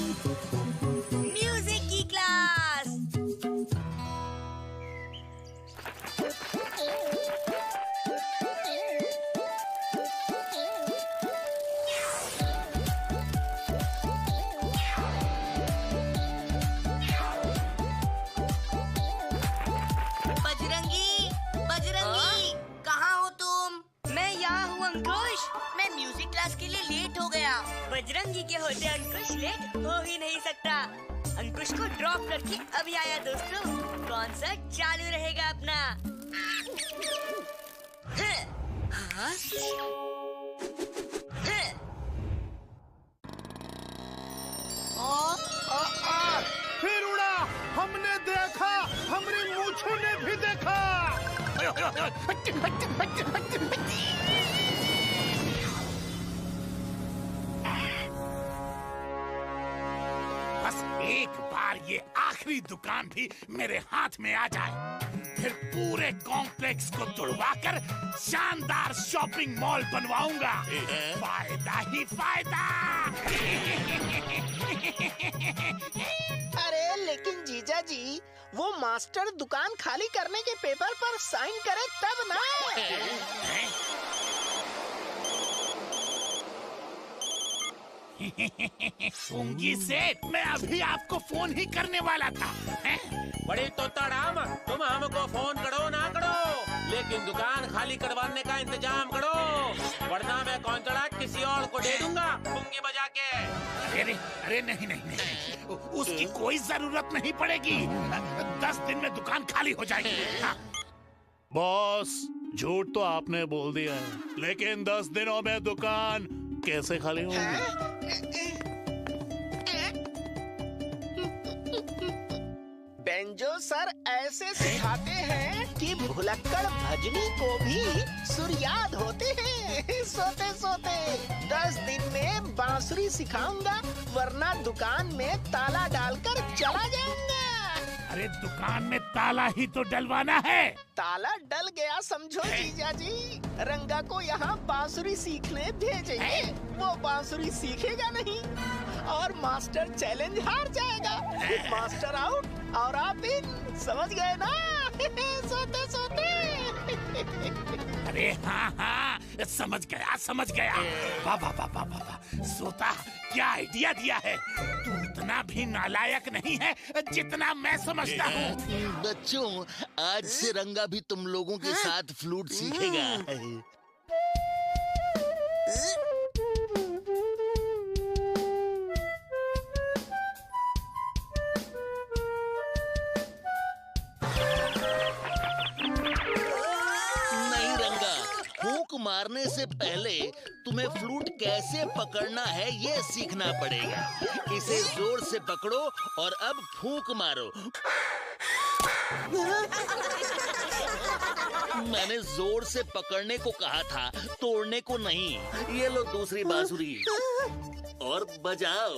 Music की class. Bajrangi, Bajrangi, कहाँ हो तुम? मैं यहाँ हूँ अंकुश। मैं म्यूजिक क्लास के लिए लेट हो गया। बजरंगी के होते अंकुश लेट हो ही नहीं सकता। अंकुश को ड्रॉप करके अभी आया दोस्तों। कॉन्सर्ट चालू रहेगा अपना। हाँ? फिर उड़ा, हमने देखा, हमारी मूछों ने भी देखा। बस एक बार ये आखिरी दुकान भी मेरे हाथ में आ जाए, फिर पूरे कॉम्प्लेक्स को तोड़वाकर शानदार शॉपिंग मॉल बनवाऊंगा। फायदा ही फायदा। अरे लेकिन जीजा जी, वो मास्टर दुकान खाली करने के पेपर पर साइन करे तब ना। सूंगी सेठ, मैं अभी आपको फोन ही करने वाला था। बड़ी तोताराम, तुम हमको फोन करो ना करो, लेकिन दुकान खाली करवाने का इंतजाम करो, वरना मैं कॉन्ट्रैक्ट किसी और को दे दूंगा पुंगी बजा के। अरे नहीं नहीं नहीं, उसकी कोई जरूरत नहीं पड़ेगी। 10 दिन में दुकान खाली हो जाएगी। हाँ। बॉस, झूठ तो आपने बोल दिया, लेकिन 10 दिनों में दुकान कैसे खाली होगी? बेंजो सर ऐसे सिखाते हैं कि भुलक्कड़ भजनी को भी सुर याद होते हैं सोते सोते। 10 दिन में बांसुरी सिखाऊंगा, वरना दुकान में ताला डालकर चला जाऊंगा। अरे दुकान में ताला ही तो डलवाना है। ताला डल गया समझो जीजा जी। रंगा को यहाँ बांसुरी सीखने भेजेंगे, वो बांसुरी सीखेगा नहीं और मास्टर चैलेंज हार जाएगा। मास्टर आउट और आप इन, समझ गए ना? सोते सोते। अरे हाँ हाँ, समझ गया समझ गया। वाह वाह वाह वाह वाह, सोता क्या आइडिया दिया है। तू इतना भी नालायक नहीं है जितना मैं समझता हूँ। बच्चों, आज से रंगा भी तुम लोगों के साथ फ्लूट सीखेगा। नहीं रंगा, फूंक मारने से पहले तुम्हें फ्लूट कैसे पकड़ना है ये सीखना पड़ेगा। इसे जोर से पकड़ो और अब फूंक मारो। मैंने जोर से पकड़ने को कहा था, तोड़ने को नहीं। ये लो दूसरी बांसुरी और बजाओ।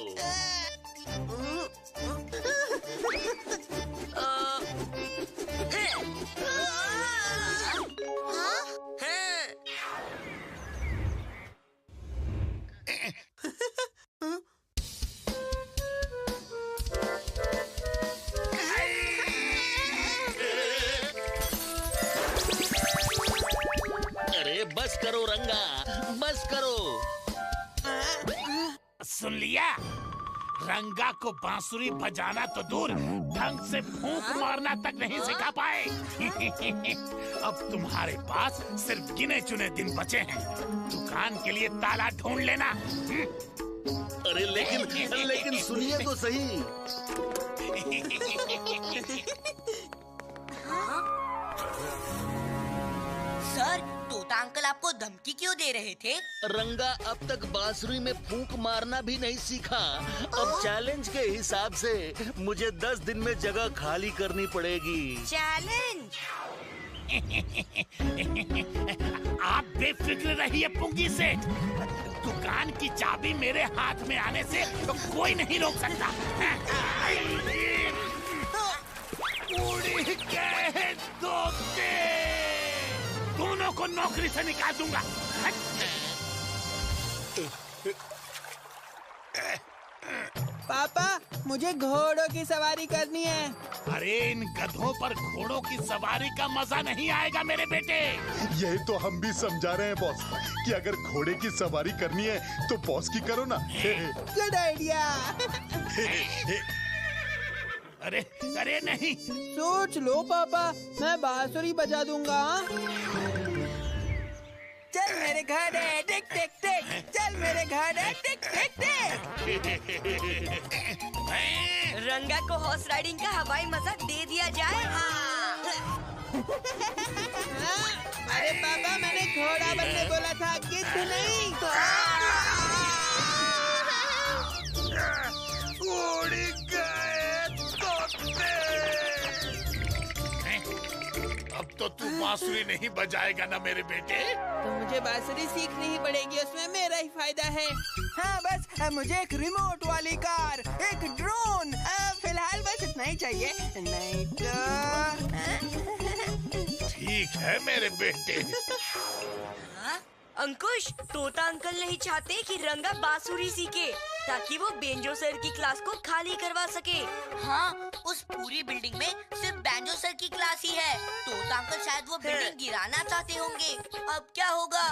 अरे बस करो रंगा, बस करो। सुन लिया, रंगा को बांसुरी बजाना तो दूर, ढंग से फूंक मारना तक नहीं सिखा पाए। अब तुम्हारे पास सिर्फ गिने चुने दिन बचे हैं। दुकान के लिए ताला ढूंढ लेना। अरे लेकिन सुनिए तो सही। सर, तोता अंकल आपको धमकी क्यों दे रहे थे? रंगा अब तक बांसुरी में फूंक मारना भी नहीं सीखा। अब चैलेंज के हिसाब से मुझे 10 दिन में जगह खाली करनी पड़ेगी। चैलेंज? आप बेफिक्र रहिए पुंगी सेठ, दुकान की चाबी मेरे हाथ में आने से कोई नहीं रोक सकता। उड़ गए तोते, दोनों को नौकरी से निकाल दूंगा। पापा मुझे घोड़ों की सवारी करनी है। अरे इन गधों पर घोड़ों की सवारी का मजा नहीं आएगा मेरे बेटे। यही तो हम भी समझा रहे हैं बॉस कि अगर घोड़े की सवारी करनी है तो बॉस की करो ना। Good idea. अरे अरे नहीं, सोच लो पापा, मैं बांसुरी बजा दूंगा। चल मेरे घोड़े टिक टिक टिक, चल मेरे घोड़े टिक टिक टिक। रंगा को हॉर्स राइडिंग का हवाई मजा दे दिया जाए। अरे पापा मैंने घोड़ा बनने बोला था, गिद्ध नहीं। उड़ गए तोते। अब तो तू बांसुरी नहीं बजाएगा ना मेरे बेटे? तो मुझे बांसुरी सीखनी ही पड़ेगी, उसमें मेरा ही फायदा है। हाँ बस मुझे एक रिमोट वाली कार, एक ड्रोन, फिलहाल बस इतना ही चाहिए, नहीं तो। ठीक है मेरे बेटे। अंकुश, तोता अंकल नहीं चाहते कि रंगा बांसुरी सीखे ताकि वो बेंजो सर की क्लास को खाली करवा सके। हाँ, उस पूरी बिल्डिंग में सिर्फ बैंजो सर की क्लास ही है। तोता अंकल शायद वो बिल्डिंग गिराना चाहते होंगे। अब क्या होगा?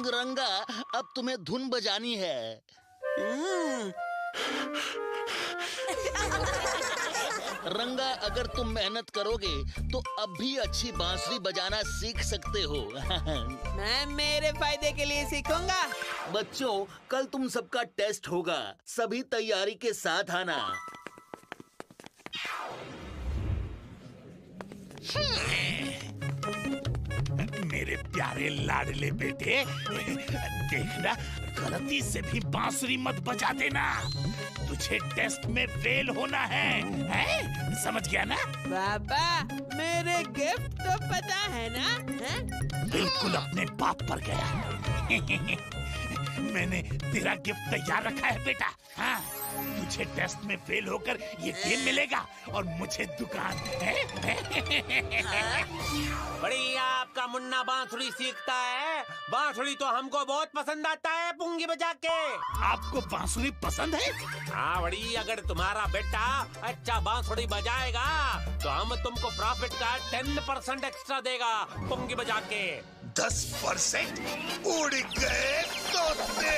रंगा, अब तुम्हें धुन बजानी है। रंगा, अगर तुम मेहनत करोगे तो अब भी अच्छी बांसुरी बजाना सीख सकते हो। मैं मेरे फायदे के लिए सीखूंगा। बच्चों, कल तुम सबका टेस्ट होगा, सभी तैयारी के साथ आना। मेरे प्यारे लाडले बेटे, देखना गलती से भी बांसुरी मत बजा देना। तुझे टेस्ट में फेल होना है? समझ गया ना? पापा मेरे गिफ्ट तो पता है ना? बिल्कुल अपने बाप पर गया। मैंने तेरा गिफ्ट तैयार रखा है बेटा। हाँ, तुझे टेस्ट में फेल होकर ये गेम मिलेगा और मुझे दुकान। बढ़िया, आपका मुन्ना बांसुरी सीखता है। बांसुरी तो हमको बहुत पसंद आता है पुंगी बजा के। आपको बांसुरी पसंद है? हाँ बड़ी, अगर तुम्हारा बेटा अच्छा बांसुरी बजाएगा तो हम तुमको प्रॉफिट का 10% एक्स्ट्रा देगा पुंगी बजा के। 10%? उड़ गए तोते।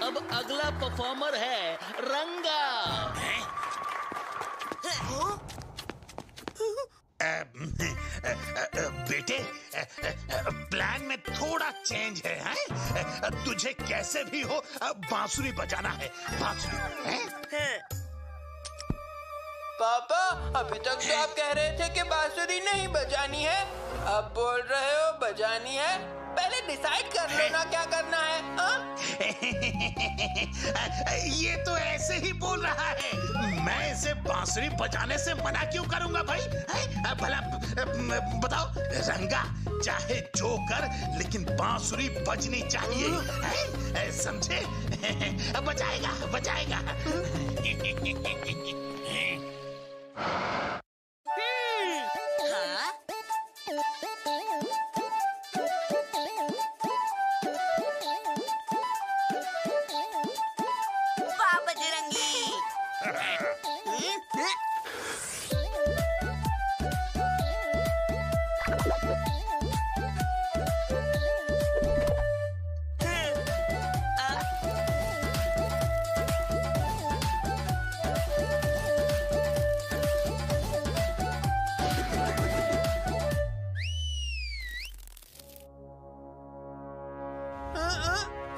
अब अगला परफॉर्मर है रंगा। बेटे, प्लान में थोड़ा चेंज है। तुझे कैसे भी हो बांसुरी बजाना है। बांसुरी पापा अभी तक तो आप कह रहे थे कि बांसुरी नहीं बजानी है, अब बोल रहे हो बजानी है। पहले डिसाइड कर लो ना क्या करना है। ये तो ऐसे ही बोल रहा है। मैं इसे बांसुरी बजाने से मना क्यों करूंगा भाई? भला बताओ रंगा, चाहे जो कर लेकिन बांसुरी बजनी चाहिए। समझे? बजाएगा बजाएगा।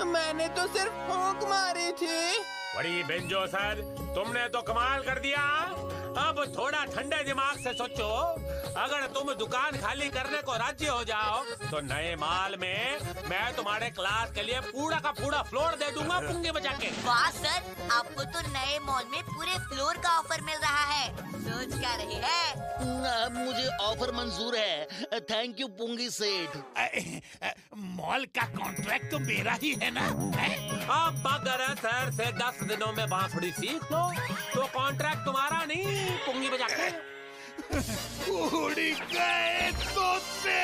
मैंने तो सिर्फ फूंक मारी थी। बड़ी बेंजो सर, तुमने तो कमाल कर दिया। अब थोड़ा ठंडे दिमाग से सोचो। अगर तुम दुकान खाली करने को राजी हो जाओ तो नए माल में मैं तुम्हारे क्लास के लिए पूरा का पूरा फ्लोर दे दूंगा पुंगी बजा के। वाह सर, आपको तो नए मॉल में पूरे फ्लोर का ऑफर मिल रहा है। सोच क्या रहे हैं? मुझे ऑफर मंजूर है। थैंक यू पुंगी सेठ। मॉल का कॉन्ट्रैक्ट तो मेरा ही है ना? अब अगर सर से 10 दिनों में बांसुरी सीख लो तो कॉन्ट्रैक्ट तुम्हारा नहीं, पुंगी बजा के उड़ गए तोते।